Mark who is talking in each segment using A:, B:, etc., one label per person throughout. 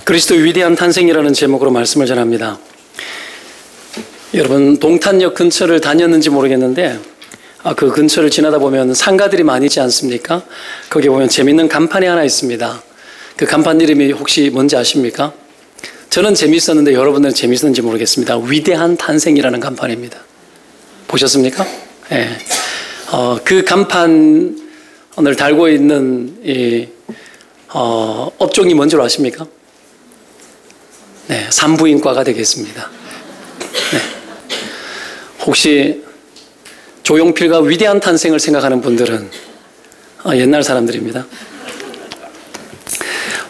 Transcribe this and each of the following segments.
A: 그리스도의 위대한 탄생이라는 제목으로 말씀을 전합니다. 여러분 동탄역 근처를 다녔는지 모르겠는데 그 근처를 지나다 보면 상가들이 많이 있지 않습니까? 거기 보면 재밌는 간판이 하나 있습니다. 그 간판 이름이 혹시 뭔지 아십니까? 저는 재밌었는데 여러분들은 재밌었는지 모르겠습니다. 위대한 탄생이라는 간판입니다. 보셨습니까? 네. 그 간판을 달고 있는 업종이 뭔지 아십니까? 네, 산부인과가 되겠습니다. 네. 혹시 조용필과 위대한 탄생을 생각하는 분들은 옛날 사람들입니다.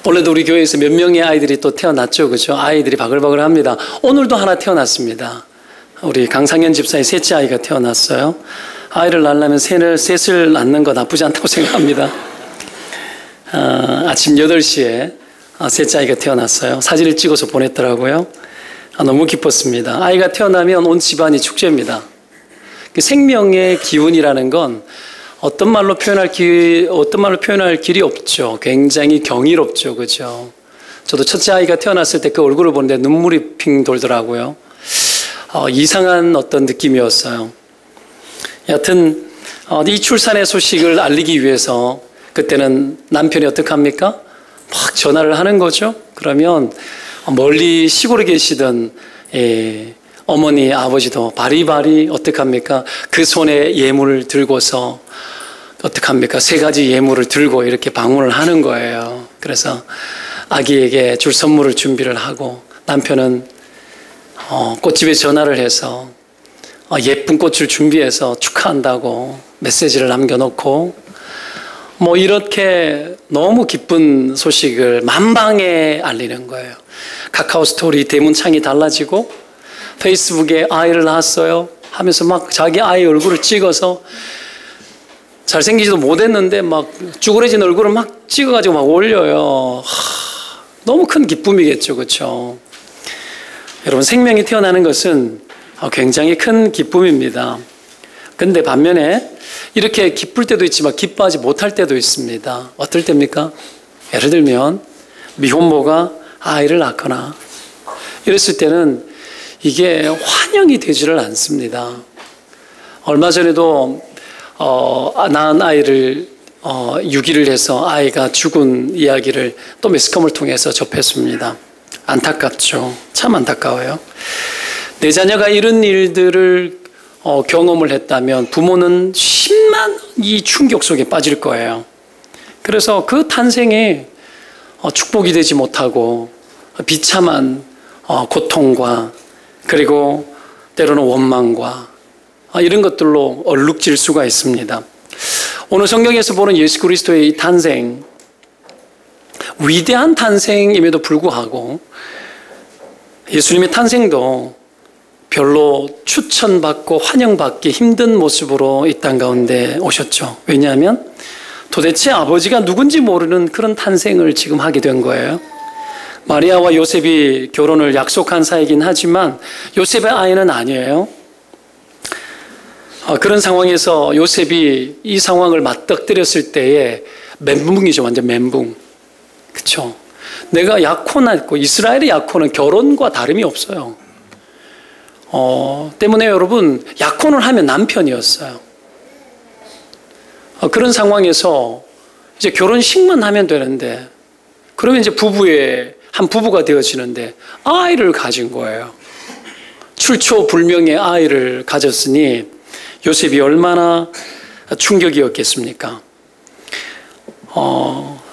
A: 원래도 우리 교회에서 몇 명의 아이들이 또 태어났죠, 그죠? 아이들이 바글바글 합니다. 오늘도 하나 태어났습니다. 우리 강상현 집사의 셋째 아이가 태어났어요. 아이를 낳으려면 셋을 낳는 거 나쁘지 않다고 생각합니다. 아침 8시에 셋째 아이가 태어났어요. 사진을 찍어서 보냈더라고요. 너무 기뻤습니다. 아이가 태어나면 온 집안이 축제입니다. 생명의 기운이라는 건 어떤 말로 표현할 길이 없죠. 굉장히 경이롭죠, 그죠? 저도 첫째 아이가 태어났을 때 그 얼굴을 보는데 눈물이 핑 돌더라고요. 이상한 어떤 느낌이었어요. 여하튼 이 출산의 소식을 알리기 위해서 그때는 남편이 어떻게 합니까? 막 전화를 하는 거죠. 그러면 멀리 시골에 계시던 어머니, 아버지도 바리바리 어떻게 합니까? 그 손에 예물을 들고서 어떻게 합니까? 3가지 예물을 들고 이렇게 방문을 하는 거예요. 그래서 아기에게 줄 선물을 준비를 하고 남편은 꽃집에 전화를 해서 예쁜 꽃을 준비해서 축하한다고 메시지를 남겨놓고 이렇게 너무 기쁜 소식을 만방에 알리는 거예요. 카카오 스토리 대문창이 달라지고 페이스북에 아이를 낳았어요 하면서 막 자기 아이 얼굴을 찍어서 잘생기지도 못했는데 막 쭈그러진 얼굴을 막 찍어가지고 막 올려요. 너무 큰 기쁨이겠죠, 그렇죠? 여러분 생명이 태어나는 것은 굉장히 큰 기쁨입니다. 근데 반면에 이렇게 기쁠 때도 있지만 기뻐하지 못할 때도 있습니다. 어떨 때입니까? 예를 들면 미혼모가 아이를 낳거나 이랬을 때는 이게 환영이 되지를 않습니다. 얼마 전에도 낳은 아이를 유기를 해서 아이가 죽은 이야기를 또 매스컴을 통해서 접했습니다. 안타깝죠. 참 안타까워요. 내 자녀가 이런 일들을 경험을 했다면 부모는 심한 이 충격 속에 빠질 거예요. 그래서 그 탄생에 축복이 되지 못하고 비참한 고통과 그리고 때로는 원망과 이런 것들로 얼룩질 수가 있습니다. 오늘 성경에서 보는 예수 그리스도의 이 탄생, 위대한 탄생임에도 불구하고 예수님의 탄생도 별로 추천받고 환영받기 힘든 모습으로 이 땅 가운데 오셨죠. 왜냐하면 도대체 아버지가 누군지 모르는 그런 탄생을 지금 하게 된 거예요. 마리아와 요셉이 결혼을 약속한 사이긴 하지만 요셉의 아이는 아니에요. 그런 상황에서 요셉이 이 상황을 맞닥뜨렸을 때에 멘붕이죠. 완전 멘붕. 그렇죠? 내가 약혼했고 이스라엘의 약혼은 결혼과 다름이 없어요. 때문에 여러분 약혼을 하면 남편이었어요. 그런 상황에서 이제 결혼식만 하면 되는데 그러면 이제 한 부부가 되어지는데 아이를 가진 거예요. 출처불명의 아이를 가졌으니 요셉이 얼마나 충격이었겠습니까?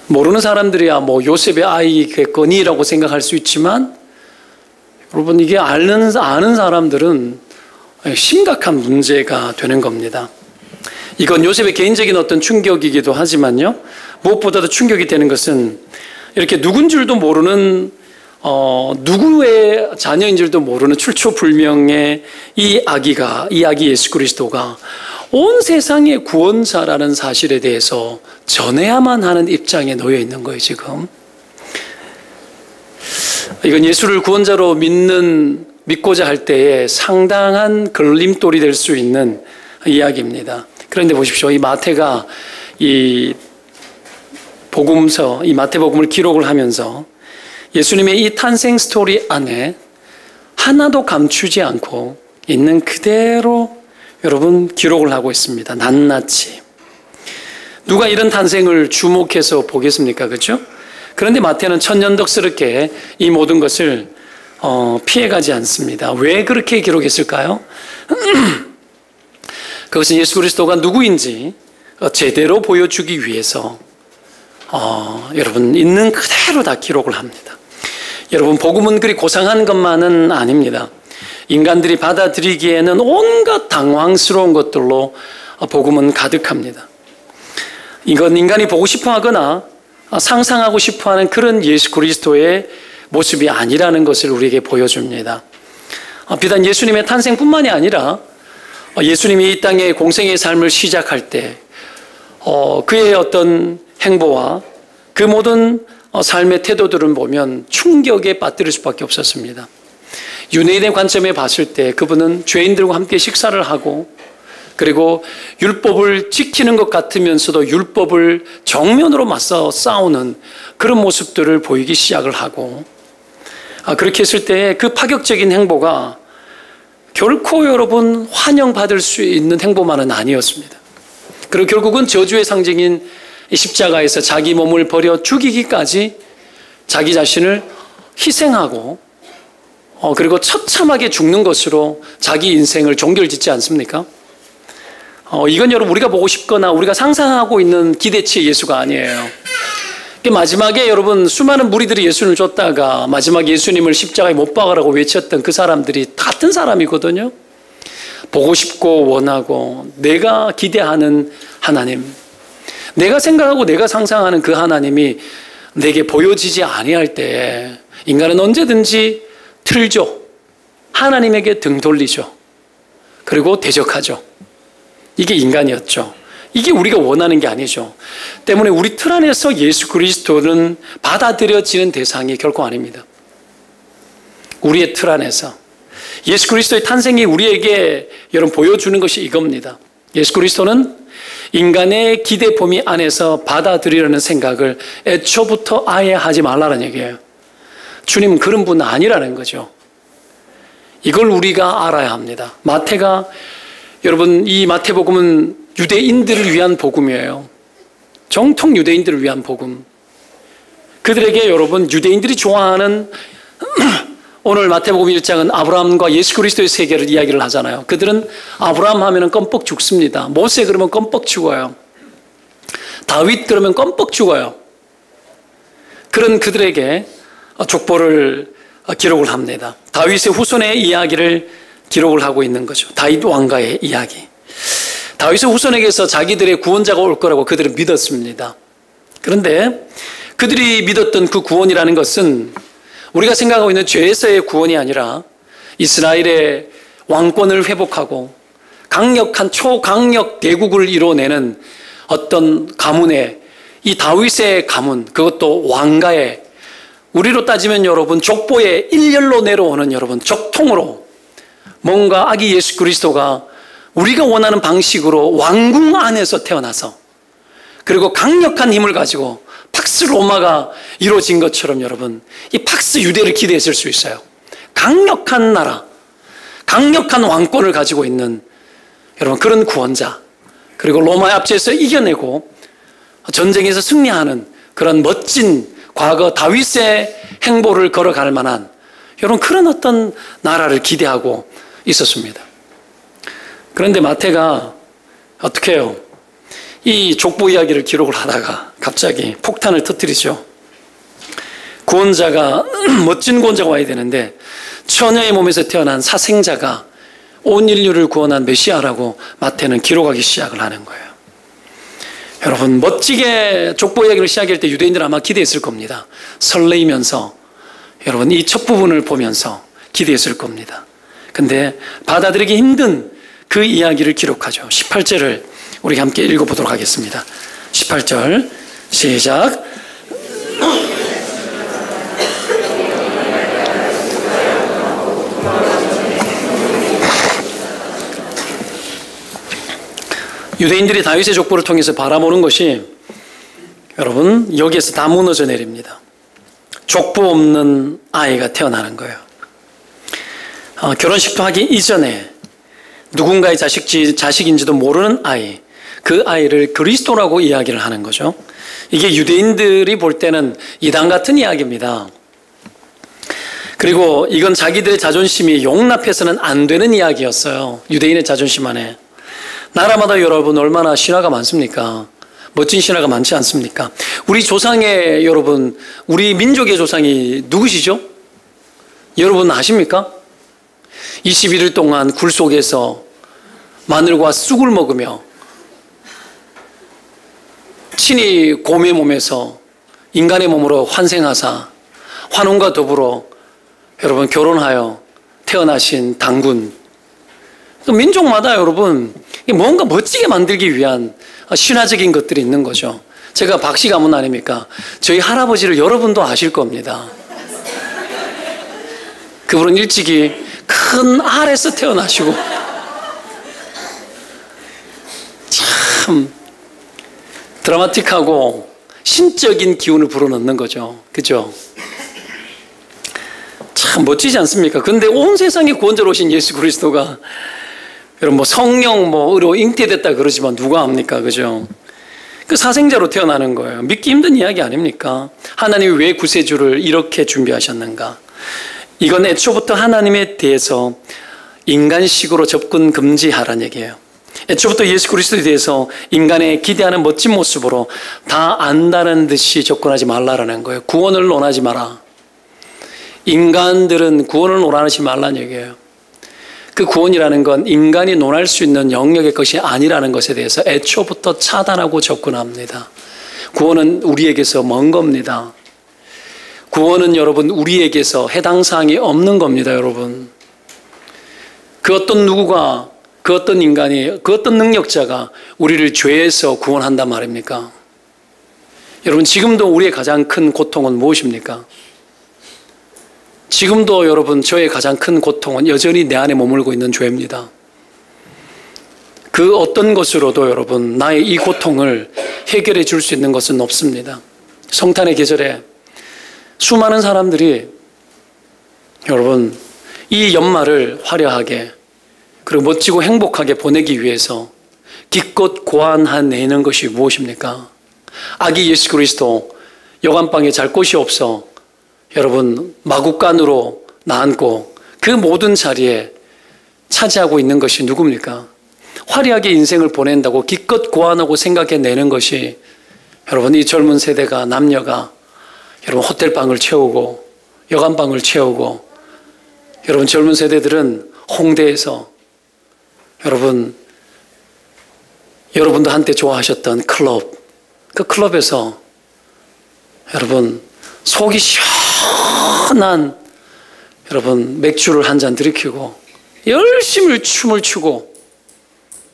A: 모르는 사람들이야 요셉의 아이겠거니라고 생각할 수 있지만 여러분 이게 아는 사람들은 심각한 문제가 되는 겁니다. 이건 요셉의 개인적인 어떤 충격이기도 하지만요. 무엇보다도 충격이 되는 것은 이렇게 누군 줄도 모르는 누구의 자녀인 줄도 모르는 출처불명의 이 아기 예수 그리스도가 온 세상의 구원자라는 사실에 대해서 전해야만 하는 입장에 놓여 있는 거예요, 지금. 이건 예수를 구원자로 믿고자 할 때에 상당한 걸림돌이 될 수 있는 이야기입니다. 그런데 보십시오. 이 마태가 이 마태복음을 기록을 하면서 예수님의 이 탄생 스토리 안에 하나도 감추지 않고 있는 그대로 여러분 기록을 하고 있습니다. 낱낱이. 누가 이런 탄생을 주목해서 보겠습니까? 그렇죠? 그런데 마태는 천연덕스럽게 이 모든 것을 피해가지 않습니다. 왜 그렇게 기록했을까요? 그것은 예수 그리스도가 누구인지 제대로 보여주기 위해서 여러분 있는 그대로 다 기록을 합니다. 여러분 복음은 그리 고상한 것만은 아닙니다. 인간들이 받아들이기에는 온갖 당황스러운 것들로 복음은 가득합니다. 이건 인간이 보고 싶어하거나 상상하고 싶어하는 그런 예수 그리스도의 모습이 아니라는 것을 우리에게 보여줍니다. 비단 예수님의 탄생뿐만이 아니라 예수님이 이 땅에 공생의 삶을 시작할 때 그의 어떤 행보와 그 모든 삶의 태도들을 보면 충격에 빠뜨릴 수밖에 없었습니다. 유대인의 관점에 봤을 때 그분은 죄인들과 함께 식사를 하고 그리고 율법을 지키는 것 같으면서도 율법을 정면으로 맞서 싸우는 그런 모습들을 보이기 시작을 하고 그렇게 했을 때 그 파격적인 행보가 결코 여러분 환영받을 수 있는 행보만은 아니었습니다. 그리고 결국은 저주의 상징인 십자가에서 자기 몸을 버려 죽이기까지 자기 자신을 희생하고 그리고 처참하게 죽는 것으로 자기 인생을 종결짓지 않습니까? 이건 여러분 우리가 보고 싶거나 우리가 상상하고 있는 기대치의 예수가 아니에요. 마지막에 여러분 수많은 무리들이 예수님을 쫓다가 마지막 예수님을 십자가에 못 박으라고 외쳤던 그 사람들이 같은 사람이거든요. 보고 싶고 원하고 내가 기대하는 하나님, 내가 생각하고 내가 상상하는 그 하나님이 내게 보여지지 아니할 때 인간은 언제든지 틀죠. 하나님에게 등 돌리죠. 그리고 대적하죠. 이게 인간이었죠. 이게 우리가 원하는 게 아니죠. 때문에 우리 틀 안에서 예수 그리스도는 받아들여지는 대상이 결코 아닙니다. 우리의 틀 안에서 예수 그리스도의 탄생이 우리에게 여러분 보여주는 것이 이겁니다. 예수 그리스도는 인간의 기대 범위 안에서 받아들이려는 생각을 애초부터 아예 하지 말라는 얘기예요. 주님은 그런 분 아니라는 거죠. 이걸 우리가 알아야 합니다. 마태가 여러분 이 마태복음은 유대인들을 위한 복음이에요. 정통 유대인들을 위한 복음. 그들에게 여러분 유대인들이 좋아하는 오늘 마태복음 1장은 아브라함과 예수 그리스도의 세계를 이야기를 하잖아요. 그들은 아브라함 하면 껌뻑 죽습니다. 모세 그러면 껌뻑 죽어요. 다윗 그러면 껌뻑 죽어요. 그런 그들에게 족보를 기록을 합니다. 다윗의 후손의 이야기를 기록을 하고 있는 거죠. 다윗 왕가의 이야기. 다윗의 후손에게서 자기들의 구원자가 올 거라고 그들은 믿었습니다. 그런데 그들이 믿었던 그 구원이라는 것은 우리가 생각하고 있는 죄에서의 구원이 아니라 이스라엘의 왕권을 회복하고 강력한 초강력 대국을 이뤄내는 어떤 가문의 이 다윗의 가문, 그것도 왕가의 우리로 따지면 여러분 족보의 일렬로 내려오는 여러분 적통으로 뭔가 아기 예수 그리스도가 우리가 원하는 방식으로 왕궁 안에서 태어나서 그리고 강력한 힘을 가지고 팍스 로마가 이루어진 것처럼 여러분 이 팍스 유대를 기대했을 수 있어요. 강력한 나라, 강력한 왕권을 가지고 있는 여러분 그런 구원자, 그리고 로마의 압제에서 이겨내고 전쟁에서 승리하는 그런 멋진 과거 다윗의 행보를 걸어갈 만한 여러분 그런 어떤 나라를 기대하고 있었습니다. 그런데 마태가 어떻게 해요? 이 족보 이야기를 기록을 하다가 갑자기 폭탄을 터뜨리죠. 구원자가 멋진 구원자가 와야 되는데 처녀의 몸에서 태어난 사생자가 온 인류를 구원한 메시아라고 마태는 기록하기 시작을 하는 거예요. 여러분 멋지게 족보 이야기를 시작할 때 유대인들은 아마 기대했을 겁니다. 설레이면서 여러분 이 첫 부분을 보면서 기대했을 겁니다. 근데 받아들이기 힘든 그 이야기를 기록하죠. 18절을 우리 함께 읽어보도록 하겠습니다. 18절 시작. 유대인들이 다윗의 족보를 통해서 바라보는 것이 여러분 여기에서 다 무너져 내립니다. 족보 없는 아이가 태어나는 거예요. 결혼식도 하기 이전에 누군가의 자식인지도 모르는 아이, 그 아이를 그리스도라고 이야기를 하는 거죠. 이게 유대인들이 볼 때는 이단 같은 이야기입니다. 그리고 이건 자기들의 자존심이 용납해서는 안 되는 이야기였어요. 유대인의 자존심 안에. 나라마다 여러분 얼마나 신화가 많습니까? 멋진 신화가 많지 않습니까? 우리 조상의 여러분, 우리 민족의 조상이 누구시죠? 여러분 아십니까? 21일 동안 굴 속에서 마늘과 쑥을 먹으며 친히 곰의 몸에서 인간의 몸으로 환생하사 환웅과 더불어 여러분 결혼하여 태어나신 당군. 민족마다 여러분 뭔가 멋지게 만들기 위한 신화적인 것들이 있는 거죠. 제가 박씨 가문 아닙니까? 저희 할아버지를 여러분도 아실 겁니다. 그분은 일찍이 큰 알에서 태어나시고 참 드라마틱하고 신적인 기운을 불어넣는 거죠. 그죠? 참 멋지지 않습니까? 그런데 온 세상의 구원자로 오신 예수 그리스도가 여러분 성령으로 잉태됐다 그러지만 누가 압니까? 그죠? 그 사생자로 태어나는 거예요. 믿기 힘든 이야기 아닙니까? 하나님이 왜 구세주를 이렇게 준비하셨는가? 이건 애초부터 하나님에 대해서 인간식으로 접근 금지하라는 얘기예요. 애초부터 예수 그리스도에 대해서 인간의 기대하는 멋진 모습으로 다 안다는 듯이 접근하지 말라라는 거예요. 구원을 논하지 마라. 인간들은 구원을 논하지 말라는 얘기예요. 그 구원이라는 건 인간이 논할 수 있는 영역의 것이 아니라는 것에 대해서 애초부터 차단하고 접근합니다. 구원은 우리에게서 먼 겁니다. 구원은 여러분 우리에게서 해당 사항이 없는 겁니다. 여러분 그 어떤 누구가 그 어떤 인간이 그 어떤 능력자가 우리를 죄에서 구원한단 말입니까? 여러분 지금도 우리의 가장 큰 고통은 무엇입니까? 지금도 여러분 저의 가장 큰 고통은 여전히 내 안에 머물고 있는 죄입니다. 그 어떤 것으로도 여러분 나의 이 고통을 해결해 줄 수 있는 것은 없습니다. 성탄의 계절에 수많은 사람들이 여러분 이 연말을 화려하게 그리고 멋지고 행복하게 보내기 위해서 기껏 고안해내는 것이 무엇입니까? 아기 예수 그리스도 여관방에 잘 곳이 없어 여러분 마구간으로 나앉고 그 모든 자리에 차지하고 있는 것이 누굽니까? 화려하게 인생을 보낸다고 기껏 고안하고 생각해내는 것이 여러분 이 젊은 세대가 남녀가 여러분 호텔방을 채우고 여관방을 채우고 여러분 젊은 세대들은 홍대에서 여러분도 한때 좋아하셨던 클럽, 그 클럽에서 여러분 속이 시원한 여러분 맥주를 한 잔 들이키고 열심히 춤을 추고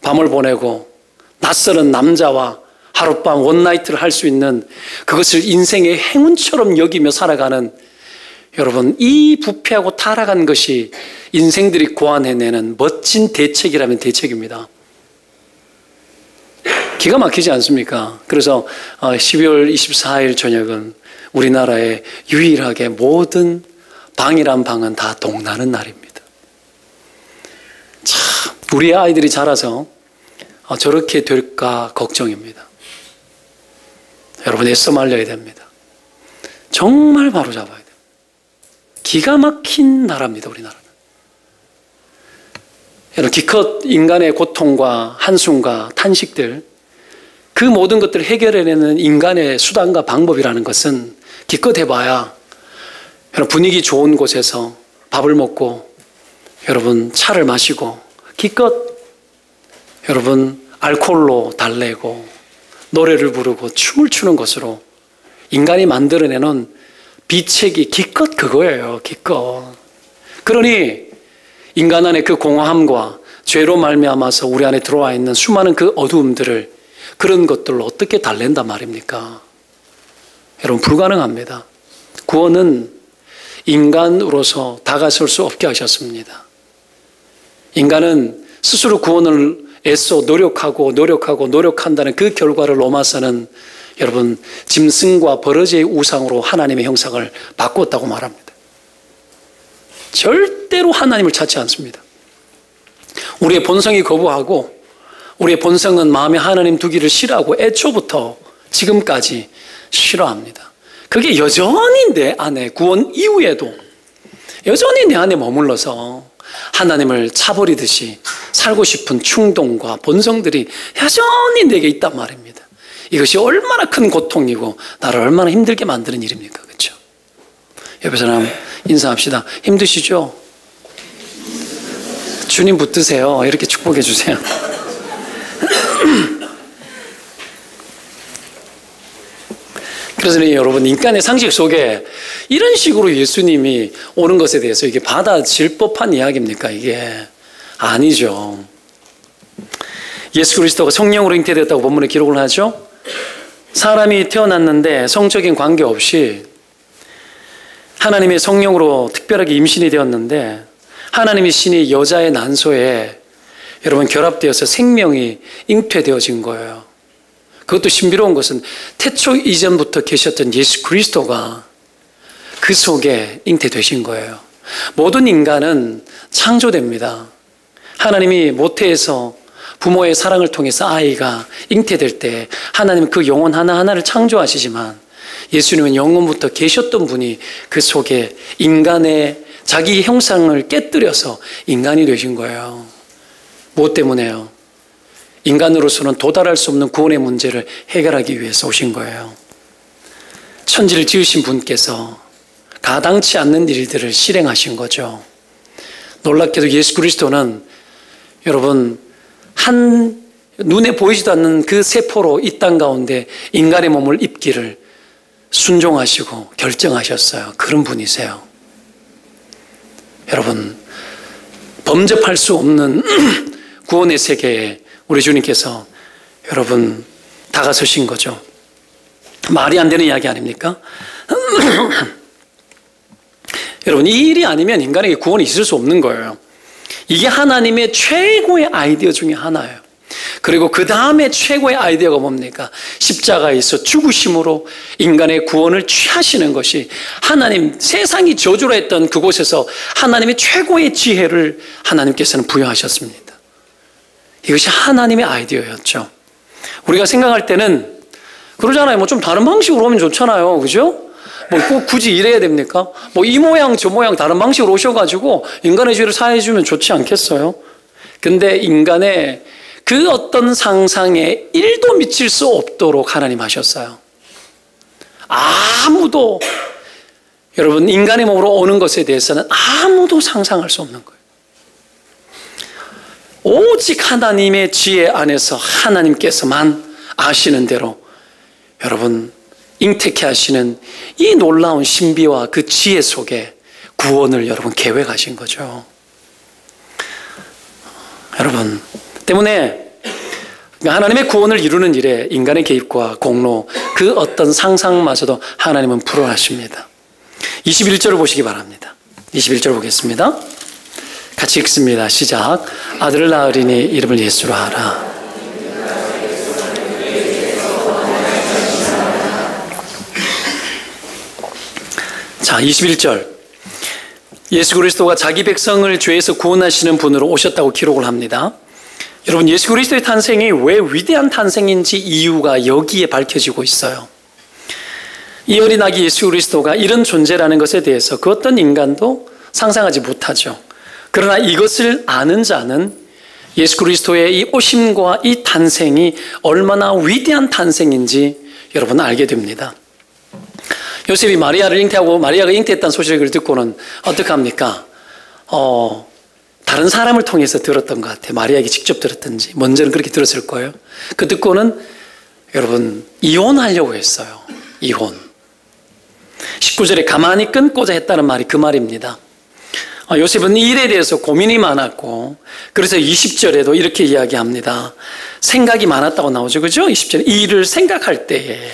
A: 밤을 보내고 낯설은 남자와 하룻밤 원나이트를 할 수 있는 그것을 인생의 행운처럼 여기며 살아가는 여러분 이 부패하고 타락한 것이 인생들이 고안해내는 멋진 대책이라면 대책입니다. 기가 막히지 않습니까? 그래서 12월 24일 저녁은 우리나라에 유일하게 모든 방이란 방은 다 동나는 날입니다. 참 우리의 아이들이 자라서 저렇게 될까 걱정입니다. 여러분 애써 말려야 됩니다. 정말 바로 잡아야 됩니다. 기가 막힌 나라입니다. 우리나라는. 여러분 기껏 인간의 고통과 한숨과 탄식들 그 모든 것들을 해결해내는 인간의 수단과 방법이라는 것은 기껏 해봐야 여러분 분위기 좋은 곳에서 밥을 먹고 여러분 차를 마시고 기껏 여러분 알코올로 달래고 노래를 부르고 춤을 추는 것으로 인간이 만들어내는 비책이 기껏 그거예요. 기껏. 그러니 인간 안에 그 공허함과 죄로 말미암아서 우리 안에 들어와 있는 수많은 그 어두움들을 그런 것들로 어떻게 달랜단 말입니까? 여러분 불가능합니다. 구원은 인간으로서 다가설 수 없게 하셨습니다. 인간은 스스로 구원을 애써 노력한다는 그 결과를 로마서는 여러분 짐승과 버러지의 우상으로 하나님의 형상을 바꾸었다고 말합니다. 절대로 하나님을 찾지 않습니다. 우리의 본성이 거부하고 우리의 본성은 마음에 하나님 두기를 싫어하고 애초부터 지금까지 싫어합니다. 그게 여전히 내 안에 구원 이후에도 여전히 내 안에 머물러서 하나님을 차버리듯이 살고 싶은 충동과 본성들이 여전히 내게 있단 말입니다. 이것이 얼마나 큰 고통이고 나를 얼마나 힘들게 만드는 일입니까? 그렇죠? 옆에 사람 인사합시다. 힘드시죠? 주님 붙드세요. 이렇게 축복해 주세요. 그래서 여러분 인간의 상식 속에 이런 식으로 예수님이 오는 것에 대해서 이게 받아질 법한 이야기입니까? 이게 아니죠. 예수 그리스도가 성령으로 잉태되었다고 본문에 기록을 하죠. 사람이 태어났는데 성적인 관계없이 하나님의 성령으로 특별하게 임신이 되었는데 하나님의 신이 여자의 난소에 여러분 결합되어서 생명이 잉태되어진 거예요. 그것도 신비로운 것은 태초 이전부터 계셨던 예수 그리스도가 그 속에 잉태되신 거예요. 모든 인간은 창조됩니다. 하나님이 모태에서 부모의 사랑을 통해서 아이가 잉태될 때 하나님은 그 영혼 하나하나를 창조하시지만 예수님은 영원부터 계셨던 분이 그 속에 인간의 자기 형상을 깨뜨려서 인간이 되신 거예요. 무엇 때문에요? 인간으로서는 도달할 수 없는 구원의 문제를 해결하기 위해서 오신 거예요. 천지를 지으신 분께서 가당치 않는 일들을 실행하신 거죠. 놀랍게도 예수 그리스도는 여러분 한 눈에 보이지도 않는 그 세포로 이 땅 가운데 인간의 몸을 입기를 순종하시고 결정하셨어요. 그런 분이세요. 여러분 범접할 수 없는 구원의 세계에 우리 주님께서 여러분 다가서신 거죠. 말이 안 되는 이야기 아닙니까? 여러분 이 일이 아니면 인간에게 구원이 있을 수 없는 거예요. 이게 하나님의 최고의 아이디어 중에 하나예요. 그리고 그 다음에 최고의 아이디어가 뭡니까? 십자가에서 죽으심으로 인간의 구원을 취하시는 것이 하나님, 세상이 저주로 했던 그곳에서 하나님의 최고의 지혜를 하나님께서는 부여하셨습니다. 이것이 하나님의 아이디어였죠. 우리가 생각할 때는 그러잖아요. 뭐 좀 다른 방식으로 오면 좋잖아요. 그죠? 뭐 꼭 굳이 이래야 됩니까? 뭐 이 모양 저 모양 다른 방식으로 오셔가지고 인간의 죄를 사해주면 좋지 않겠어요? 근데 인간의 그 어떤 상상에 1도 미칠 수 없도록 하나님 하셨어요. 아무도 여러분 인간의 몸으로 오는 것에 대해서는 아무도 상상할 수 없는 거예요. 오직 하나님의 지혜 안에서 하나님께서만 아시는 대로 여러분 잉태케 하시는 이 놀라운 신비와 그 지혜 속에 구원을 여러분 계획하신 거죠. 여러분 때문에 하나님의 구원을 이루는 일에 인간의 개입과 공로 그 어떤 상상마저도 하나님은 불허하십니다. 21절을 보시기 바랍니다. 21절 보겠습니다. 같이 읽습니다. 시작. 아들을 낳으리니 이름을 예수로 하라. 자, 21절. 예수 그리스도가 자기 백성을 죄에서 구원하시는 분으로 오셨다고 기록을 합니다. 여러분 예수 그리스도의 탄생이 왜 위대한 탄생인지 이유가 여기에 밝혀지고 있어요. 이 어린 아기 예수 그리스도가 이런 존재라는 것에 대해서 그 어떤 인간도 상상하지 못하죠. 그러나 이것을 아는 자는 예수 그리스도의 이 오심과 이 탄생이 얼마나 위대한 탄생인지 여러분 알게 됩니다. 요셉이 마리아를 잉태하고 마리아가 잉태했다는 소식을 듣고는 어떻게 합니까? 다른 사람을 통해서 들었던 것 같아요. 마리아에게 직접 들었든지 먼저는 그렇게 들었을 거예요. 그 듣고는 여러분 이혼하려고 했어요. 이혼. 19절에 가만히 끊고자 했다는 말이 그 말입니다. 요셉은 이 일에 대해서 고민이 많았고 그래서 20절에도 이렇게 이야기합니다. 생각이 많았다고 나오죠. 그죠? 20절에 이 일을 생각할 때에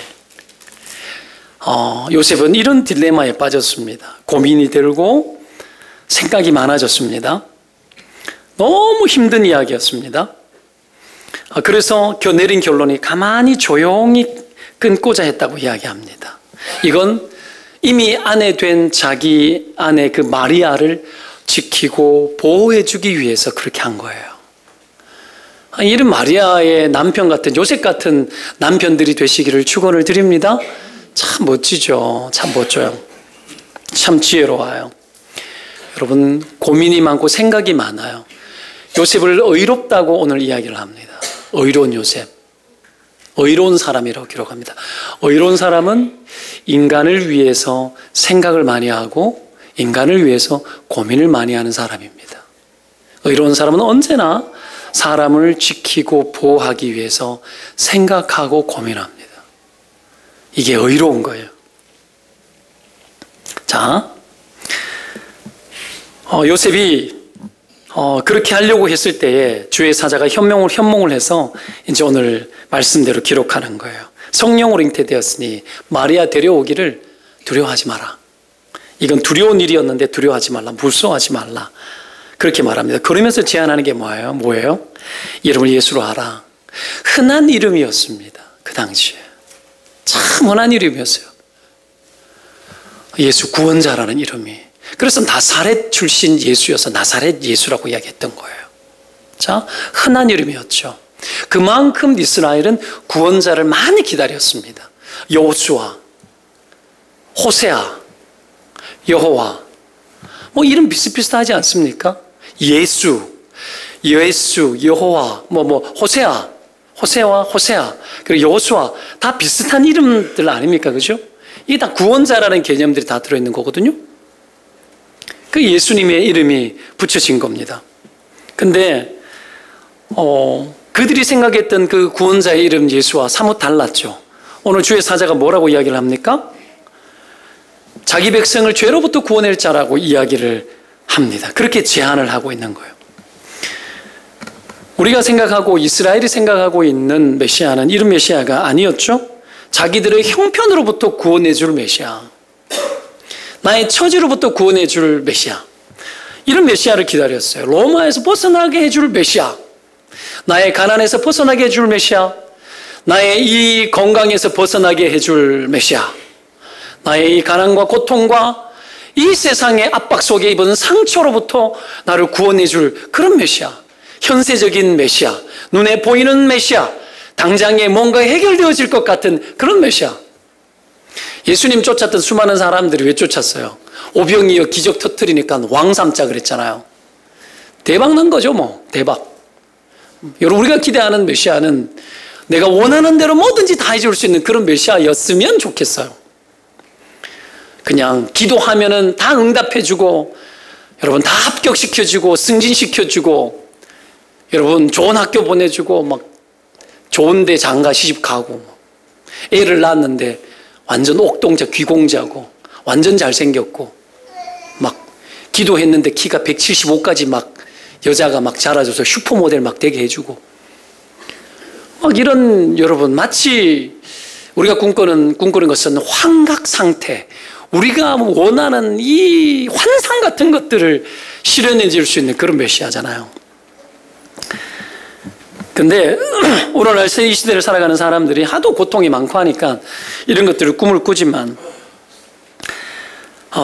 A: 요셉은 이런 딜레마에 빠졌습니다. 고민이 들고 생각이 많아졌습니다. 너무 힘든 이야기였습니다. 그래서 내린 결론이 가만히 조용히 끊고자 했다고 이야기합니다. 이건 이미 아내 된 자기 아내 그 마리아를 지키고 보호해주기 위해서 그렇게 한 거예요. 이런 마리아의 남편 같은, 요셉 같은 남편들이 되시기를 축원을 드립니다. 참 멋지죠. 참 멋져요. 참 지혜로워요. 여러분, 고민이 많고 생각이 많아요. 요셉을 의롭다고 오늘 이야기를 합니다. 의로운 요셉. 의로운 사람이라고 기록합니다. 의로운 사람은 인간을 위해서 생각을 많이 하고 인간을 위해서 고민을 많이 하는 사람입니다. 의로운 사람은 언제나 사람을 지키고 보호하기 위해서 생각하고 고민합니다. 이게 의로운 거예요. 자, 요셉이 그렇게 하려고 했을 때에 주의 사자가 현몽을 해서 이제 오늘 말씀대로 기록하는 거예요. 성령으로 잉태되었으니 마리아 데려오기를 두려워하지 마라. 이건 두려운 일이었는데 두려워하지 말라. 무서워하지 말라. 그렇게 말합니다. 그러면서 제안하는 게 뭐예요? 이름을 예수로 하라. 흔한 이름이었습니다. 그 당시에. 참 흔한 이름이었어요. 예수 구원자라는 이름이. 그래서 나사렛 출신 예수여서 나사렛 예수라고 이야기했던 거예요. 자, 흔한 이름이었죠. 그만큼 이스라엘은 구원자를 많이 기다렸습니다. 여호수아, 호세아, 여호와, 뭐 이름 비슷비슷하지 않습니까? 예수, 여호와, 호세아, 그리고 여호수아 다 비슷한 이름들 아닙니까? 그죠? 이게 다 구원자라는 개념들이 다 들어있는 거거든요. 그 예수님의 이름이 붙여진 겁니다. 근데 그들이 생각했던 그 구원자의 이름 예수와 사뭇 달랐죠. 오늘 주의 사자가 뭐라고 이야기를 합니까? 자기 백성을 죄로부터 구원할 자라고 이야기를 합니다. 그렇게 제안을 하고 있는 거예요. 우리가 생각하고 이스라엘이 생각하고 있는 메시아는 이런 메시아가 아니었죠. 자기들의 형편으로부터 구원해 줄 메시아, 나의 처지로부터 구원해 줄 메시아, 이런 메시아를 기다렸어요. 로마에서 벗어나게 해줄 메시아, 나의 가난에서 벗어나게 해줄 메시아, 나의 이 건강에서 벗어나게 해줄 메시아, 나의 이 가난과 고통과 이 세상의 압박 속에 입은 상처로부터 나를 구원해 줄 그런 메시아, 현세적인 메시아, 눈에 보이는 메시아, 당장에 뭔가 해결되어질 것 같은 그런 메시아. 예수님 쫓았던 수많은 사람들이 왜 쫓았어요? 오병이어 기적 터뜨리니까 왕 삼자 그랬잖아요. 대박 난 거죠, 뭐. 대박. 여러분, 우리가 기대하는 메시아는 내가 원하는 대로 뭐든지 다 해줄 수 있는 그런 메시아였으면 좋겠어요. 그냥 기도하면은 다 응답해주고, 여러분 다 합격시켜주고, 승진시켜주고, 여러분 좋은 학교 보내주고, 막 좋은데 장가 시집 가고, 애를 낳았는데 완전 옥동자 귀공자고, 완전 잘생겼고, 막 기도했는데 키가 175까지 막 여자가 막 자라줘서 슈퍼모델 막 되게 해주고, 막 이런, 여러분 마치 우리가 꿈꾸는 것은 환각 상태, 우리가 원하는 이 환상 같은 것들을 실현해 줄 수 있는 그런 메시아잖아요. 근데 오늘날 이 시대를 살아가는 사람들이 하도 고통이 많고 하니까 이런 것들을 꿈을 꾸지만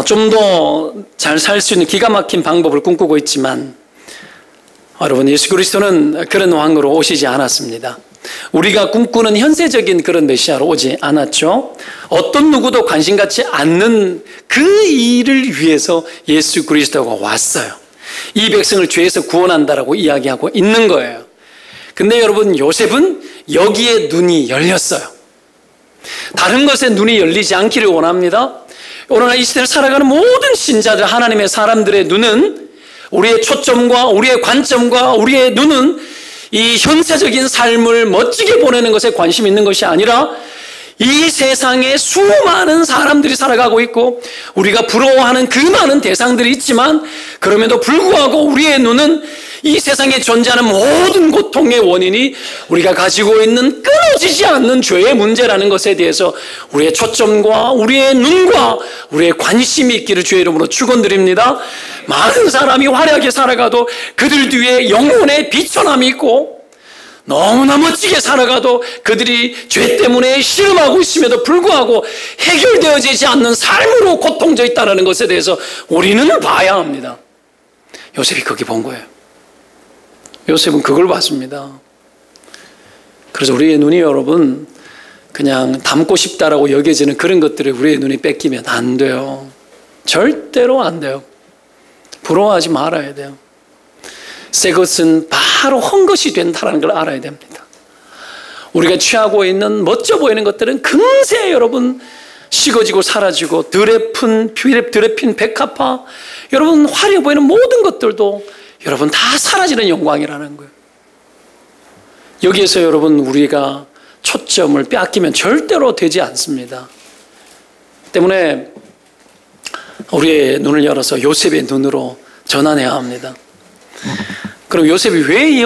A: 좀 더 잘 살 수 있는 기가 막힌 방법을 꿈꾸고 있지만, 여러분, 예수 그리스도는 그런 왕으로 오시지 않았습니다. 우리가 꿈꾸는 현세적인 그런 메시아로 오지 않았죠. 어떤 누구도 관심 갖지 않는 그 일을 위해서 예수 그리스도가 왔어요. 이 백성을 죄에서 구원한다라고 이야기하고 있는 거예요. 근데 여러분, 요셉은 여기에 눈이 열렸어요. 다른 것에 눈이 열리지 않기를 원합니다. 오늘날 이 시대를 살아가는 모든 신자들, 하나님의 사람들의 눈은, 우리의 초점과 우리의 관점과 우리의 눈은 이 현세적인 삶을 멋지게 보내는 것에 관심 있는 것이 아니라 이 세상에 수많은 사람들이 살아가고 있고 우리가 부러워하는 그 많은 대상들이 있지만, 그럼에도 불구하고 우리의 눈은 이 세상에 존재하는 모든 고통의 원인이 우리가 가지고 있는 끊어지지 않는 죄의 문제라는 것에 대해서 우리의 초점과 우리의 눈과 우리의 관심이 있기를 주의 이름으로 축원드립니다. 많은 사람이 화려하게 살아가도 그들 뒤에 영혼의 비천함이 있고, 너무나 멋지게 살아가도 그들이 죄 때문에 씨름하고 있음에도 불구하고 해결되어지지 않는 삶으로 고통져 있다는 것에 대해서 우리는 봐야 합니다. 요셉이 거기 본 거예요. 요셉은 그걸 봤습니다. 그래서 우리의 눈이 여러분 그냥 담고 싶다라고 여겨지는 그런 것들을 우리의 눈이 뺏기면 안 돼요. 절대로 안 돼요. 부러워하지 말아야 돼요. 새 것은 바로 헛 것이 된다는 걸 알아야 됩니다. 우리가 취하고 있는 멋져 보이는 것들은 금세 여러분 식어지고 사라지고 드레핀 백합화 여러분 화려해 보이는 모든 것들도 여러분 다 사라지는 영광이라는 거예요. 여기에서 여러분 우리가 초점을 빼앗기면 절대로 되지 않습니다. 때문에 우리의 눈을 열어서 요셉의 눈으로 전환해야 합니다. 그럼 요셉이 왜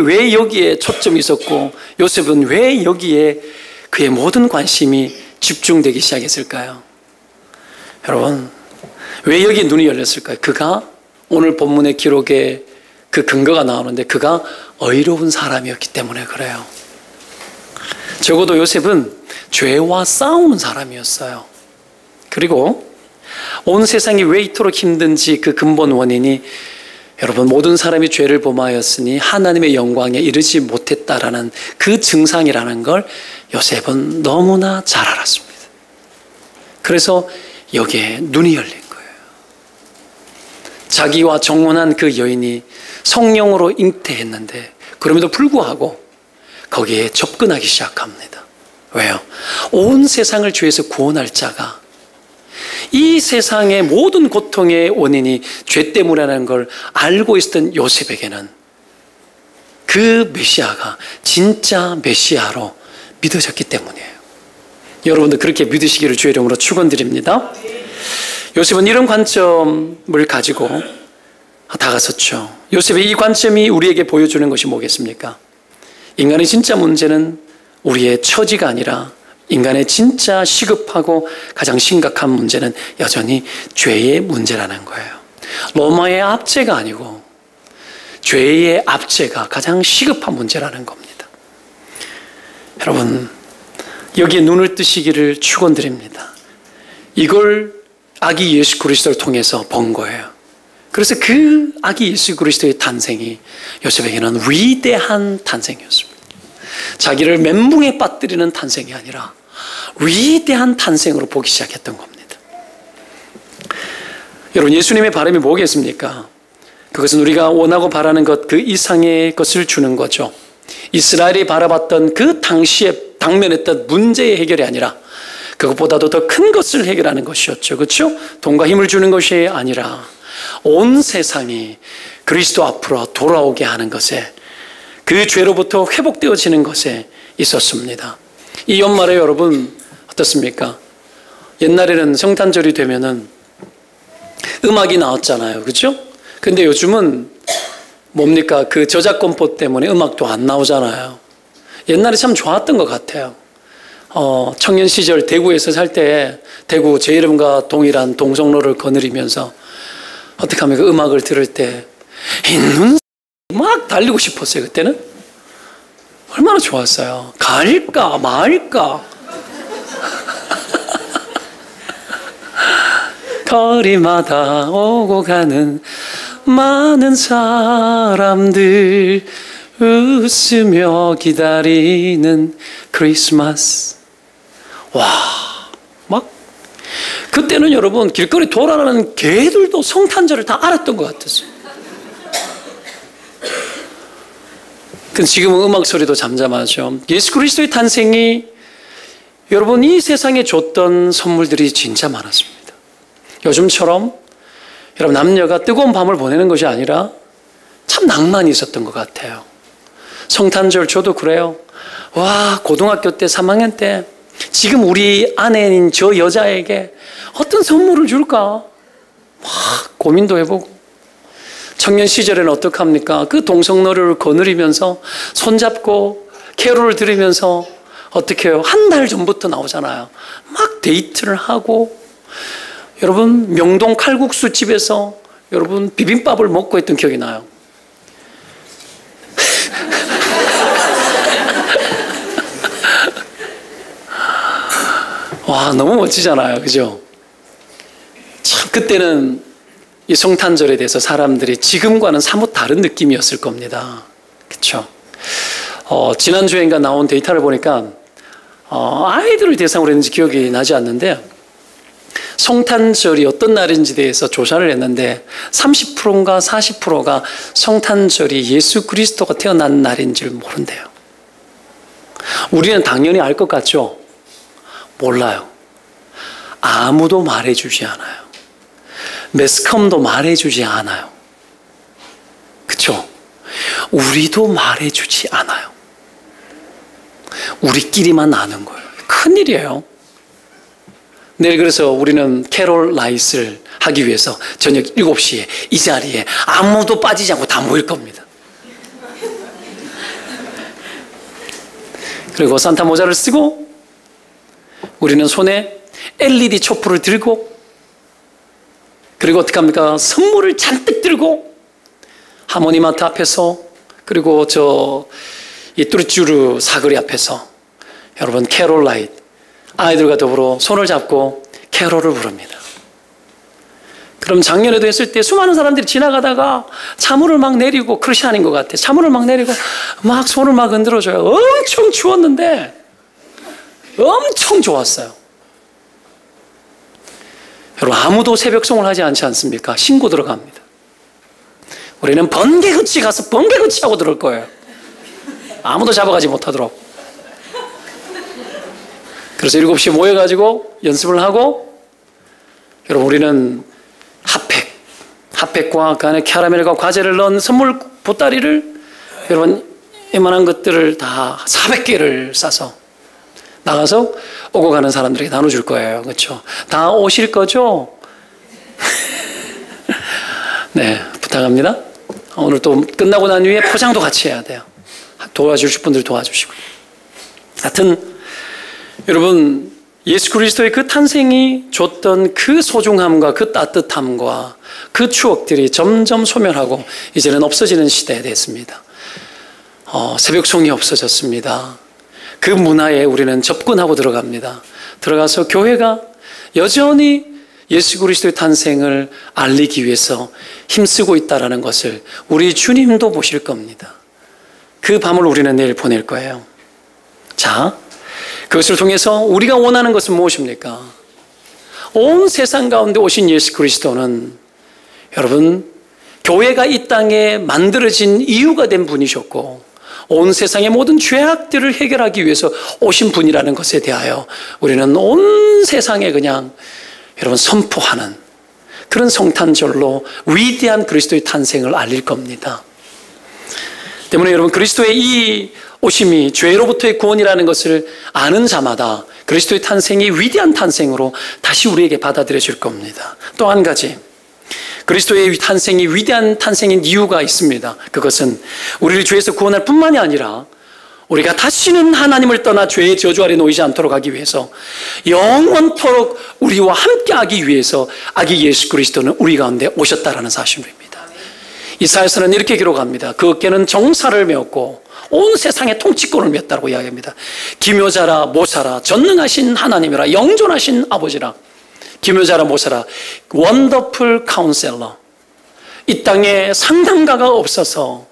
A: 왜 여기에 초점이 있었고 요셉은 왜 여기에 그의 모든 관심이 집중되기 시작했을까요? 여러분 왜 여기에 눈이 열렸을까요? 그가 오늘 본문의 기록에 그 근거가 나오는데 그가 의로운 사람이었기 때문에 그래요. 적어도 요셉은 죄와 싸우는 사람이었어요. 그리고 온 세상이 왜 이토록 힘든지 그 근본 원인이 여러분 모든 사람이 죄를 범하였으니 하나님의 영광에 이르지 못했다라는 그 증상이라는 걸 요셉은 너무나 잘 알았습니다. 그래서 여기에 눈이 열린 거예요. 자기와 정혼한 그 여인이 성령으로 잉태했는데 그럼에도 불구하고 거기에 접근하기 시작합니다. 왜요? 온 세상을 죄에서 구원할 자가 이 세상의 모든 고통의 원인이 죄 때문이라는 걸 알고 있었던 요셉에게는 그 메시아가 진짜 메시아로 믿어졌기 때문이에요. 여러분도 그렇게 믿으시기를 주의 이름으로 축원드립니다. 요셉은 이런 관점을 가지고 다가섰죠. 요셉의 이 관점이 우리에게 보여주는 것이 뭐겠습니까? 인간의 진짜 문제는 우리의 처지가 아니라 인간의 진짜 시급하고 가장 심각한 문제는 여전히 죄의 문제라는 거예요. 로마의 압제가 아니고 죄의 압제가 가장 시급한 문제라는 겁니다. 여러분 여기에 눈을 뜨시기를 축원드립니다. 이걸 아기 예수 그리스도를 통해서 본 거예요. 그래서 그 아기 예수 그리스도의 탄생이 요셉에게는 위대한 탄생이었습니다. 자기를 멘붕에 빠뜨리는 탄생이 아니라 위대한 탄생으로 보기 시작했던 겁니다. 여러분 예수님의 바람이 뭐겠습니까? 그것은 우리가 원하고 바라는 것 그 이상의 것을 주는 거죠. 이스라엘이 바라봤던 그 당시에 당면했던 문제의 해결이 아니라 그것보다도 더 큰 것을 해결하는 것이었죠. 그렇죠? 돈과 힘을 주는 것이 아니라 온 세상이 그리스도 앞으로 돌아오게 하는 것에 그 죄로부터 회복되어지는 것에 있었습니다. 이 연말에 여러분 어떻습니까? 옛날에는 성탄절이 되면은 음악이 나왔잖아요. 그렇죠? 근데 요즘은 뭡니까? 그 저작권법 때문에 음악도 안 나오잖아요. 옛날에 참 좋았던 것 같아요. 청년 시절 대구에서 살 때 대구 제 이름과 동일한 동성로를 거느리면서 어떻게 하면 그 음악을 들을 때 있는 막 달리고 싶었어요. 그때는 얼마나 좋았어요. 갈까 말까. 거리마다 오고 가는 많은 사람들 웃으며 기다리는 크리스마스. 와, 막 그때는 여러분 길거리 돌아가는 개들도 성탄절을 다 알았던 것 같았어요. 근데 지금은 음악 소리도 잠잠하죠. 예수 그리스도의 탄생이 여러분 이 세상에 줬던 선물들이 진짜 많았습니다. 요즘처럼 여러분 남녀가 뜨거운 밤을 보내는 것이 아니라 참 낭만이 있었던 것 같아요. 성탄절 저도 그래요. 와, 고등학교 때 3학년 때 지금 우리 아내인 저 여자에게 어떤 선물을 줄까 막 고민도 해보고, 청년 시절에는 어떡합니까? 그 동성로를 거느리면서 손잡고 캐롤을 들으면서 어떻게 해요? 한 달 전부터 나오잖아요. 막 데이트를 하고, 여러분 명동 칼국수 집에서 여러분 비빔밥을 먹고 했던 기억이 나요. 와, 너무 멋지잖아요. 그죠? 참, 그때는 이 성탄절에 대해서 사람들이 지금과는 사뭇 다른 느낌이었을 겁니다. 그쵸? 지난주에인가 나온 데이터를 보니까, 아이들을 대상으로 했는지 기억이 나지 않는데, 성탄절이 어떤 날인지 대해서 조사를 했는데 30%인가 40%가 성탄절이 예수 그리스도가 태어난 날인 줄 모른대요. 우리는 당연히 알 것 같죠? 몰라요. 아무도 말해주지 않아요. 매스컴도 말해주지 않아요. 그쵸? 우리도 말해주지 않아요. 우리끼리만 아는 거예요. 큰일이에요. 내일 그래서 우리는 캐롤 라이트를 하기 위해서 저녁 7시에 이 자리에 아무도 빠지지 않고 다 모일 겁니다. 그리고 산타 모자를 쓰고 우리는 손에 LED 촛불을 들고 그리고 어떻게 합니까? 선물을 잔뜩 들고 하모니마트 앞에서 그리고 이 뚜르쭈르 사거리 앞에서 여러분 캐롤 라이트 아이들과 더불어 손을 잡고 캐롤을 부릅니다. 그럼 작년에도 했을 때 수많은 사람들이 지나가다가 차문을 막 내리고 크리스찬인 것 같아. 차문을 막 내리고 막 손을 막 흔들어줘요. 엄청 추웠는데 엄청 좋았어요. 여러분 아무도 새벽송을 하지 않지 않습니까? 신고 들어갑니다. 우리는 번개그치 가서 번개그치 하고 들어올 거예요. 아무도 잡아가지 못하도록. 그래서 7시에 모여가지고 연습을 하고 여러분 우리는 핫팩과 그 안에 캐러멜과 과자를 넣은 선물 보따리를 여러분 이만한 것들을 다 400개를 싸서 나가서 오고 가는 사람들에게 나눠줄 거예요. 그렇죠? 다 오실 거죠? 네, 부탁합니다. 오늘 또 끝나고 난 후에 포장도 같이 해야 돼요. 도와주실 분들 도와주시고. 하여튼 여러분 예수 그리스도의 그 탄생이 줬던 그 소중함과 그 따뜻함과 그 추억들이 점점 소멸하고 이제는 없어지는 시대에 됐습니다. 새벽송이 없어졌습니다. 그 문화에 우리는 접근하고 들어갑니다. 들어가서 교회가 여전히 예수 그리스도의 탄생을 알리기 위해서 힘쓰고 있다는 것을 우리 주님도 보실 겁니다. 그 밤을 우리는 내일 보낼 거예요. 자, 그것을 통해서 우리가 원하는 것은 무엇입니까? 온 세상 가운데 오신 예수 그리스도는 여러분 교회가 이 땅에 만들어진 이유가 된 분이셨고 온 세상의 모든 죄악들을 해결하기 위해서 오신 분이라는 것에 대하여 우리는 온 세상에 그냥 여러분 선포하는 그런 성탄절로 위대한 그리스도의 탄생을 알릴 겁니다. 때문에 여러분 그리스도의 이 오심이 죄로부터의 구원이라는 것을 아는 자마다 그리스도의 탄생이 위대한 탄생으로 다시 우리에게 받아들여질 겁니다. 또 한 가지 그리스도의 탄생이 위대한 탄생인 이유가 있습니다. 그것은 우리를 죄에서 구원할 뿐만이 아니라 우리가 다시는 하나님을 떠나 죄의 저주 아래 놓이지 않도록 하기 위해서 영원토록 우리와 함께하기 위해서 아기 예수 그리스도는 우리 가운데 오셨다라는 사실입니다. 이사야서는 이렇게 기록합니다. 그 어깨는 정사를 메었고 온 세상의 통치권을 메었다고 이야기합니다. 기묘자라 모사라 전능하신 하나님이라 영존하신 아버지라 기묘자라 모사라 원더풀 카운셀러 이 땅에 상담가가 없어서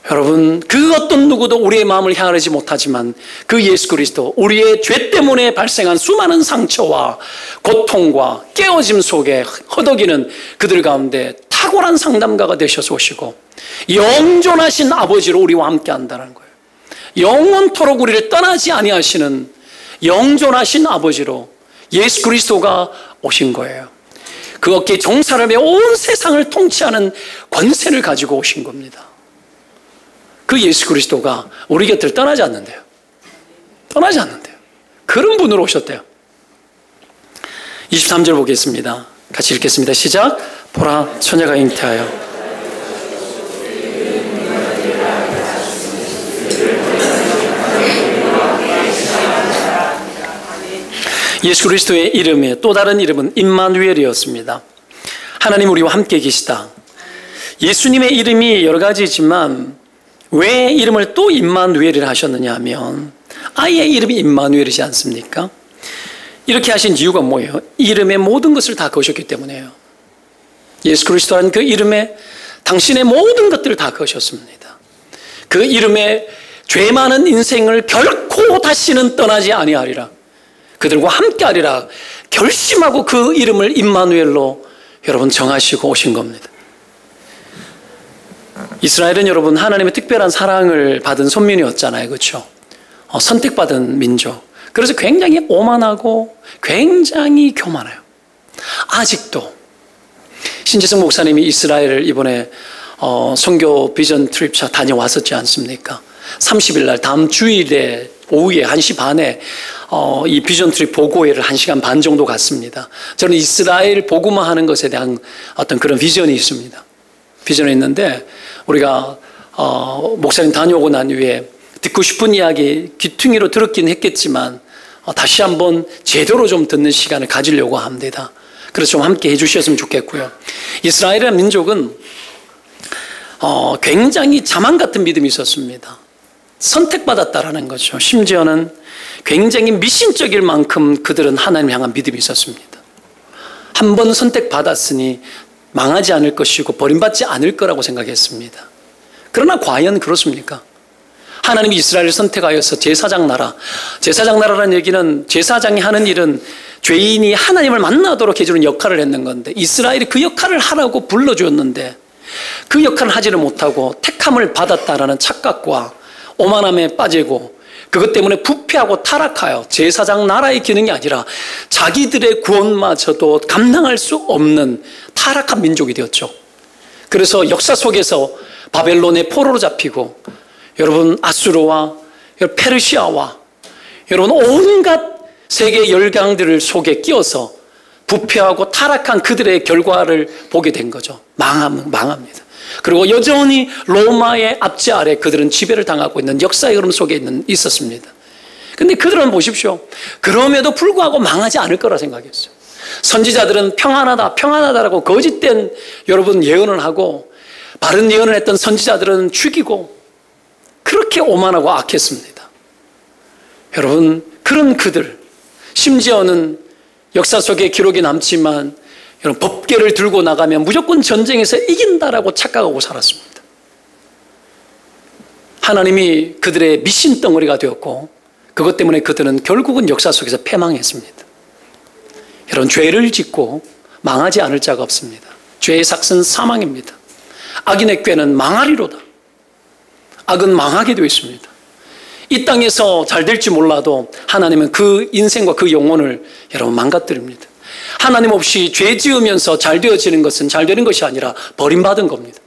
A: 여러분 그 어떤 누구도 우리의 마음을 향하지 못하지만 그 예수 그리스도 우리의 죄 때문에 발생한 수많은 상처와 고통과 깨어짐 속에 허덕이는 그들 가운데 탁월한 상담가가 되셔서 오시고 영존하신 아버지로 우리와 함께 한다는 거예요. 영원토록 우리를 떠나지 아니하시는 영존하신 아버지로 예수 그리스도가 오신 거예요. 그 어깨에 정사를 메어 온 세상을 통치하는 권세를 가지고 오신 겁니다. 그 예수 그리스도가 우리 곁을 떠나지 않는데요. 떠나지 않는데요. 그런 분으로 오셨대요. 23절 보겠습니다. 같이 읽겠습니다. 시작. 보라 처녀가 잉태하여 예수 그리스도의 이름의 또 다른 이름은 임마누엘이었습니다. 하나님 우리와 함께 계시다. 예수님의 이름이 여러 가지지만 왜 이름을 또 임마누엘이라 하셨느냐 하면 아예 이름이 임마누엘이지 않습니까? 이렇게 하신 이유가 뭐예요? 이름에 모든 것을 다 거셨기 때문이에요. 예수 그리스도라는 그 이름에 당신의 모든 것들을 다 거셨습니다. 그 이름에 죄 많은 인생을 결코 다시는 떠나지 아니하리라. 그들과 함께하리라. 결심하고 그 이름을 임마누엘로 여러분 정하시고 오신 겁니다. 이스라엘은 여러분 하나님의 특별한 사랑을 받은 선민이었잖아요. 그렇죠? 선택받은 민족. 그래서 굉장히 오만하고 굉장히 교만해요. 아직도 신재성 목사님이 이스라엘을 이번에 선교 비전 트립차 다녀왔었지 않습니까? 30일 날 다음 주일에 오후에 1시 반에 이 비전 트립 보고회를 1시간 반 정도 갔습니다. 저는 이스라엘 복음화 하는 것에 대한 어떤 그런 비전이 있습니다. 비전이 있는데 우리가 목사님 다녀오고 난 후에 듣고 싶은 이야기 귀퉁이로 들었긴 했겠지만 다시 한번 제대로 좀 듣는 시간을 가지려고 합니다. 그래서 좀 함께 해주셨으면 좋겠고요. 이스라엘이라는 민족은 굉장히 자만 같은 믿음이 있었습니다. 선택받았다라는 거죠. 심지어는 굉장히 미신적일 만큼 그들은 하나님 향한 믿음이 있었습니다. 한 번 선택받았으니 망하지 않을 것이고 버림받지 않을 거라고 생각했습니다. 그러나 과연 그렇습니까? 하나님이 이스라엘을 선택하여서 제사장 나라라는 얘기는 제사장이 하는 일은 죄인이 하나님을 만나도록 해주는 역할을 했는 건데 이스라엘이 그 역할을 하라고 불러주었는데 그 역할을 하지를 못하고 택함을 받았다라는 착각과 오만함에 빠지고 그것 때문에 부패하고 타락하여 제사장 나라의 기능이 아니라 자기들의 구원마저도 감당할 수 없는 타락한 민족이 되었죠. 그래서 역사 속에서 바벨론의 포로로 잡히고 여러분 아수르와 페르시아와 여러분 온갖 세계 열강들 속에 끼어서 부패하고 타락한 그들의 결과를 보게 된 거죠. 망합니다. 그리고 여전히 로마의 압제 아래 그들은 지배를 당하고 있는 역사의 흐름 속에 있었습니다. 그런데 그들은 보십시오. 그럼에도 불구하고 망하지 않을 거라 생각했어요. 선지자들은 평안하다라고 거짓된 여러분 예언을 하고 바른 예언을 했던 선지자들은 죽이고 그렇게 오만하고 악했습니다. 여러분 그런 그들 심지어는 역사 속에 기록이 남지만 여러분 법궤를 들고 나가면 무조건 전쟁에서 이긴다라고 착각하고 살았습니다. 하나님이 그들의 미신 덩어리가 되었고 그것 때문에 그들은 결국은 역사 속에서 패망했습니다. 여러분 죄를 짓고 망하지 않을 자가 없습니다. 죄의 삭은 사망입니다. 악인의 꾀는 망하리로다. 악은 망하게 되어 있습니다. 이 땅에서 잘 될지 몰라도 하나님은 그 인생과 그 영혼을 여러분 망가뜨립니다. 하나님 없이 죄 지으면서 잘 되어지는 것은 잘 되는 것이 아니라 버림받은 겁니다.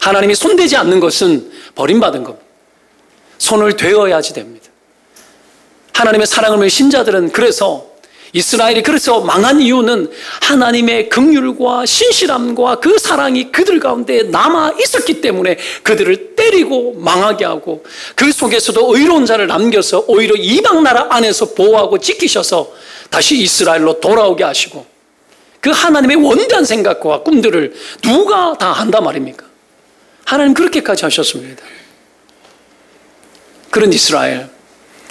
A: 하나님이 손대지 않는 것은 버림받은 겁니다. 손을 대어야지 됩니다. 하나님의 사랑을 믿는 신자들은 그래서 이스라엘이 그래서 망한 이유는 하나님의 긍휼과 신실함과 그 사랑이 그들 가운데 남아 있었기 때문에 그들을 때리고 망하게 하고 그 속에서도 의로운 자를 남겨서 오히려 이방 나라 안에서 보호하고 지키셔서 다시 이스라엘로 돌아오게 하시고 그 하나님의 원대한 생각과 꿈들을 누가 다 한단 말입니까? 하나님 그렇게까지 하셨습니다. 그런 이스라엘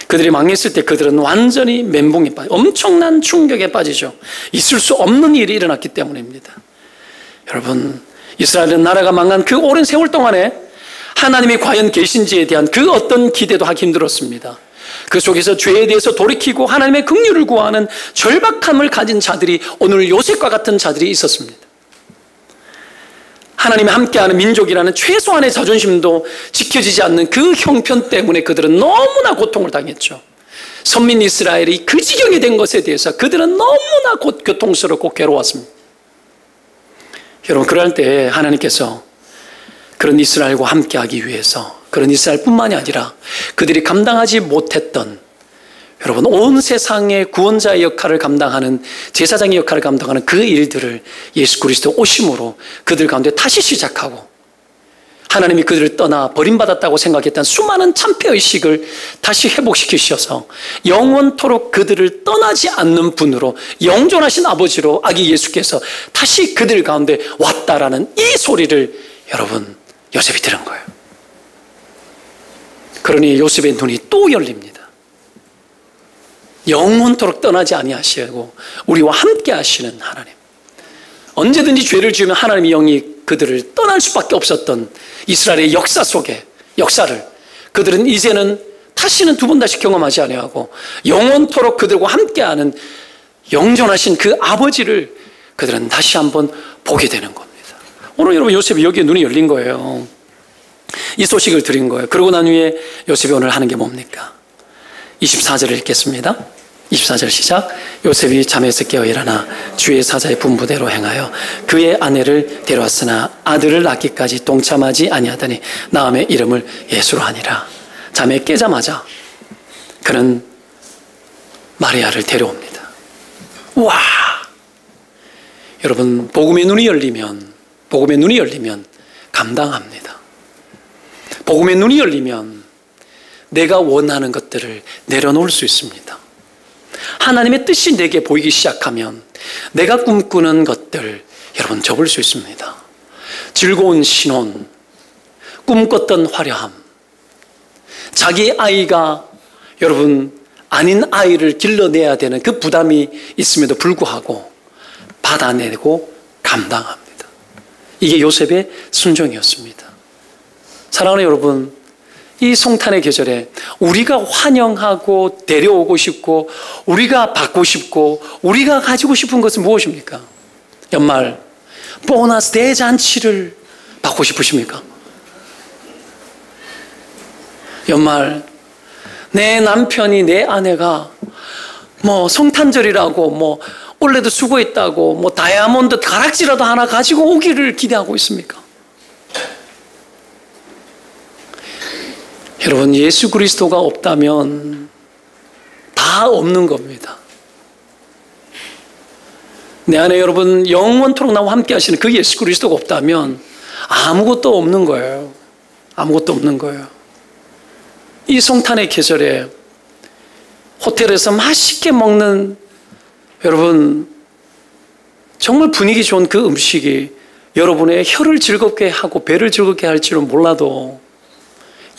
A: 그들이 망했을 때 그들은 완전히 멘붕에 빠져 엄청난 충격에 빠지죠. 있을 수 없는 일이 일어났기 때문입니다. 여러분 이스라엘은 나라가 망한 그 오랜 세월 동안에 하나님이 과연 계신지에 대한 그 어떤 기대도 하기 힘들었습니다. 그 속에서 죄에 대해서 돌이키고 하나님의 긍휼을 구하는 절박함을 가진 자들이 오늘 요셉과 같은 자들이 있었습니다. 하나님이 함께하는 민족이라는 최소한의 자존심도 지켜지지 않는 그 형편 때문에 그들은 너무나 고통을 당했죠. 선민 이스라엘이 그 지경이 된 것에 대해서 그들은 너무나 고통스럽고 괴로웠습니다. 여러분 그럴 때 하나님께서 그런 이스라엘과 함께하기 위해서 그런 이스라엘뿐만이 아니라 그들이 감당하지 못했던 여러분 온 세상의 구원자의 역할을 감당하는 제사장의 역할을 감당하는 그 일들을 예수 그리스도 오심으로 그들 가운데 다시 시작하고 하나님이 그들을 떠나 버림받았다고 생각했던 수많은 참패의식을 다시 회복시키셔서 영원토록 그들을 떠나지 않는 분으로 영존하신 아버지로 아기 예수께서 다시 그들 가운데 왔다라는 이 소리를 여러분 요셉이 들은 거예요. 그러니 요셉의 눈이 또 열립니다. 영원토록 떠나지 아니하시고 우리와 함께 하시는 하나님. 언제든지 죄를 지으면 하나님의 영이 그들을 떠날 수밖에 없었던 이스라엘의 역사 속에 역사를 그들은 이제는 다시는 두 번 다시 경험하지 아니하고 영원토록 그들과 함께하는 영존하신 그 아버지를 그들은 다시 한번 보게 되는 겁니다. 오늘 여러분 요셉이 여기에 눈이 열린 거예요. 이 소식을 들은 거예요. 그러고 난 후에 요셉이 오늘 하는 게 뭡니까? 24절을 읽겠습니다. 24절 시작. 요셉이 잠에서 깨어 일어나 주의 사자의 분부대로 행하여 그의 아내를 데려왔으나 아들을 낳기까지 동참하지 아니하더니 나음의 이름을 예수로 하니라. 잠에 깨자마자 그는 마리아를 데려옵니다. 와! 여러분, 복음의 눈이 열리면 감당합니다. 복음의 눈이 열리면 내가 원하는 것들을 내려놓을 수 있습니다. 하나님의 뜻이 내게 보이기 시작하면 내가 꿈꾸는 것들 여러분 접을 수 있습니다. 즐거운 신혼, 꿈꿨던 화려함, 자기 아이가 여러분 아닌 아이를 길러내야 되는 그 부담이 있음에도 불구하고 받아내고 감당합니다. 이게 요셉의 순종이었습니다. 사랑하는 여러분, 이 성탄의 계절에 우리가 환영하고 데려오고 싶고 우리가 받고 싶고 우리가 가지고 싶은 것은 무엇입니까? 연말 보너스 대잔치를 받고 싶으십니까? 연말 내 남편이 내 아내가 뭐 성탄절이라고 뭐 올해도 수고했다고 뭐 다이아몬드 가락지라도 하나 가지고 오기를 기대하고 있습니까? 여러분, 예수 그리스도가 없다면 다 없는 겁니다. 내 안에 여러분 영원토록 나와 함께 하시는 그 예수 그리스도가 없다면 아무것도 없는 거예요. 아무것도 없는 거예요. 이 성탄의 계절에 호텔에서 맛있게 먹는 여러분 정말 분위기 좋은 그 음식이 여러분의 혀를 즐겁게 하고 배를 즐겁게 할 줄은 몰라도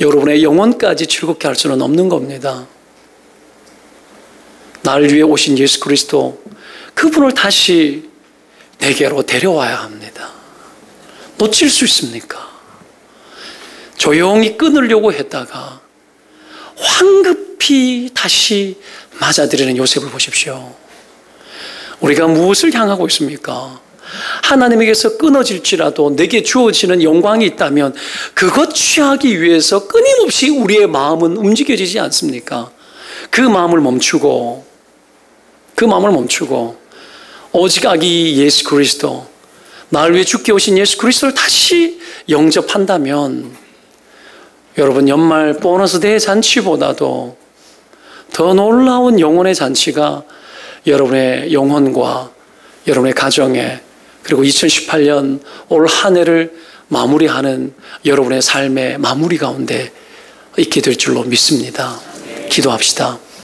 A: 여러분의 영혼까지 즐겁게 할 수는 없는 겁니다. 나를 위해 오신 예수 그리스도, 그분을 다시 내게로 데려와야 합니다. 놓칠 수 있습니까? 조용히 끊으려고 했다가 황급히 다시 맞아들이는 요셉을 보십시오. 우리가 무엇을 향하고 있습니까? 하나님에게서 끊어질지라도 내게 주어지는 영광이 있다면 그것 취하기 위해서 끊임없이 우리의 마음은 움직여지지 않습니까? 그 마음을 멈추고 오직 아기 예수 그리스도, 나를 위해 죽게 오신 예수 그리스도를 다시 영접한다면 여러분 연말 보너스 대잔치보다도 더 놀라운 영혼의 잔치가 여러분의 영혼과 여러분의 가정에, 그리고 2018년 올 한 해를 마무리하는 여러분의 삶의 마무리 가운데 있게 될 줄로 믿습니다. 기도합시다.